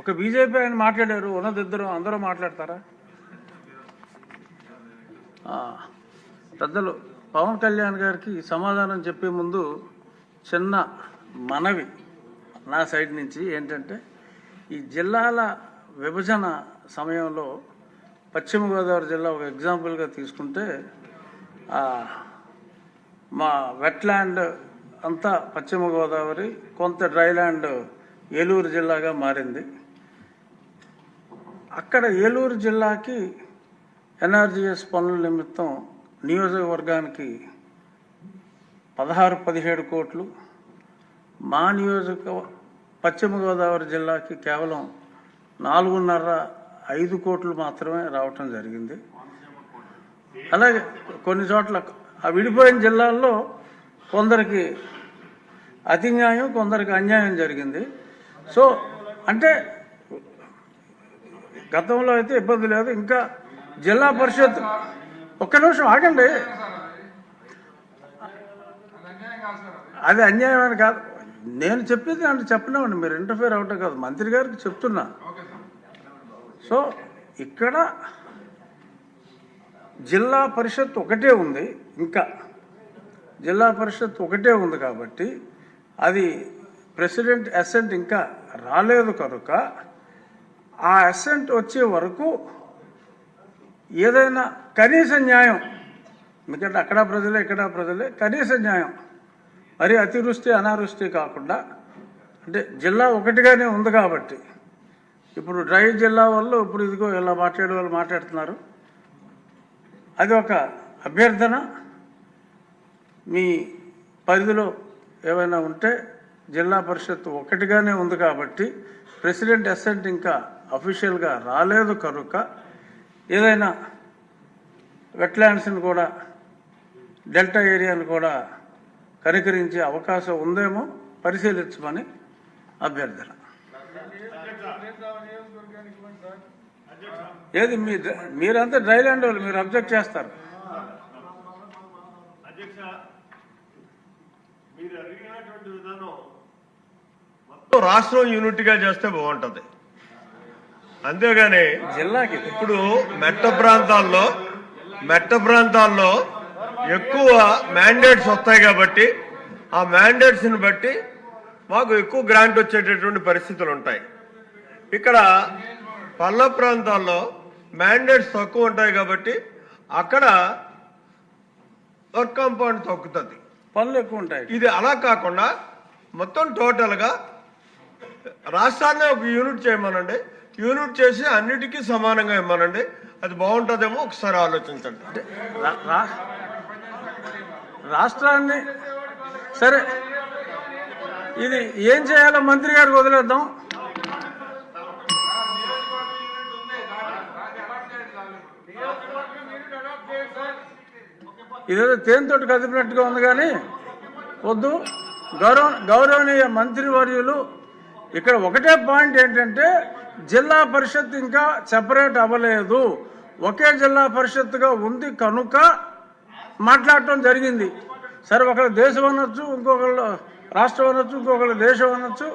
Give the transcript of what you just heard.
ఒక బీజేపీ ఆయన మాట్లాడారు, ఉన్నదిద్దరు అందరూ మాట్లాడతారా? పెద్దలు పవన్ కళ్యాణ్ గారికి సమాధానం చెప్పే ముందు చిన్న మనవి నా సైడ్ నుంచి ఏంటంటే, ఈ జిల్లాల విభజన సమయంలో పశ్చిమ గోదావరి జిల్లా ఒక ఎగ్జాంపుల్గా తీసుకుంటే, మా వెట్లాండ్ అంతా పశ్చిమ గోదావరి, కొంత డ్రైల్యాండ్ ఏలూరు జిల్లాగా మారింది. అక్కడ ఏలూరు జిల్లాకి ఎన్ఆర్జీఎస్ పనుల నిమిత్తం నియోజకవర్గానికి 16-17 కోట్లు, మా పశ్చిమ గోదావరి జిల్లాకి కేవలం 4.5-5 కోట్లు మాత్రమే రావటం జరిగింది. అలాగే కొన్ని చోట్ల ఆ విడిపోయిన జిల్లాల్లో కొందరికి అతి న్యాయం, కొందరికి అన్యాయం జరిగింది. సో అంటే గతంలో అయితే ఇబ్బంది లేదు. ఇంకా జిల్లా పరిషత్ ఒక్క నిమిషం ఆగండి, అది అన్యాయం అని కాదు, నేను చెప్పేది అంటే చెప్పలేమండి, మీరు ఇంటర్ఫేర్ అవటం కాదు, మంత్రి గారికి చెప్తున్నా. సో ఇక్కడ జిల్లా పరిషత్ ఒకటే ఉంది, ఇంకా జిల్లా పరిషత్ ఒకటే ఉంది కాబట్టి అది ప్రెసిడెంట్ అసెంట్ ఇంకా రాలేదు కనుక ఆ అసెంట్ వచ్చే వరకు ఏదైనా కనీస న్యాయం, ఎందుకంటే అక్కడ ప్రజలే ఇక్కడ ప్రజలే, కనీస న్యాయం, మరి అతివృష్టి అనావృష్టి కాకుండా, అంటే జిల్లా ఒకటిగానే ఉంది కాబట్టి. ఇప్పుడు డ్రై జిల్లా వాళ్ళు ఇప్పుడు ఇదిగో ఇలా మాట్లాడే వాళ్ళు మాట్లాడుతున్నారు, అది ఒక అభ్యర్థన. మీ పరిధిలో ఏమైనా ఉంటే జిల్లా పరిషత్ ఒకటిగానే ఉంది కాబట్టి ప్రెసిడెంట్ అసెంట్ ఇంకా అఫీషియల్గా రాలేదు కనుక ఏదైనా వెట్లాండ్స్ని కూడా, డెల్టా ఏరియాను కూడా కనికరించే అవకాశం ఉందేమో పరిశీలించమని అభ్యర్థన. ఏది మీరంతా డ్రైల్యాండ్ వాళ్ళు, మీరు అబ్జెక్ట్ చేస్తారు. రాష్ట్రం యూనిట్గా చేస్తే బాగుంటుంది, అంతేగాని జిల్లాకి ఇప్పుడు మెట్ట ప్రాంతాల్లో ఎక్కువ మ్యాండేట్స్ వస్తాయి కాబట్టి ఆ మ్యాండేట్స్ని బట్టి మాకు ఎక్కువ గ్రాంట్ వచ్చేటటువంటి పరిస్థితులు ఉంటాయి. ఇక్కడ పల్ల ప్రాంతాల్లో మ్యాండేట్స్ తక్కువ ఉంటాయి కాబట్టి అక్కడ వర్క్ కాంపౌండ్ తగ్గుతుంది, పనులు ఎక్కువ ఉంటాయి. ఇది అలా కాకుండా మొత్తం టోటల్గా రాష్ట్రాన్ని ఒక యూనిట్ చేయమనండి, యూనిట్ చేసి అన్నిటికీ సమానంగా ఇవ్వమనండి, అది బాగుంటుందేమో ఒకసారి ఆలోచించండి. రాష్ట్రాన్ని సరే, ఇది ఏం చేయాలో మంత్రి గారికి వదిలేద్దాం. ఇదేదో తేనెతోటి కదిపినట్టుగా ఉంది కానీ వద్దు. గౌరవనీయ మంత్రివర్యులు, ఇక్కడ ఒకటే పాయింట్ ఏంటంటే, జిల్లా పరిషత్ ఇంకా సెపరేట్ అవ్వలేదు, ఒకే జిల్లా పరిషత్తుగా ఉంది కనుక మాట్లాడటం జరిగింది. సరే, ఒకళ్ళు దేశం అనొచ్చు, ఇంకొకళ్ళు రాష్ట్రం అనొచ్చు, ఇంకొకళ్ళు దేశం అనొచ్చు,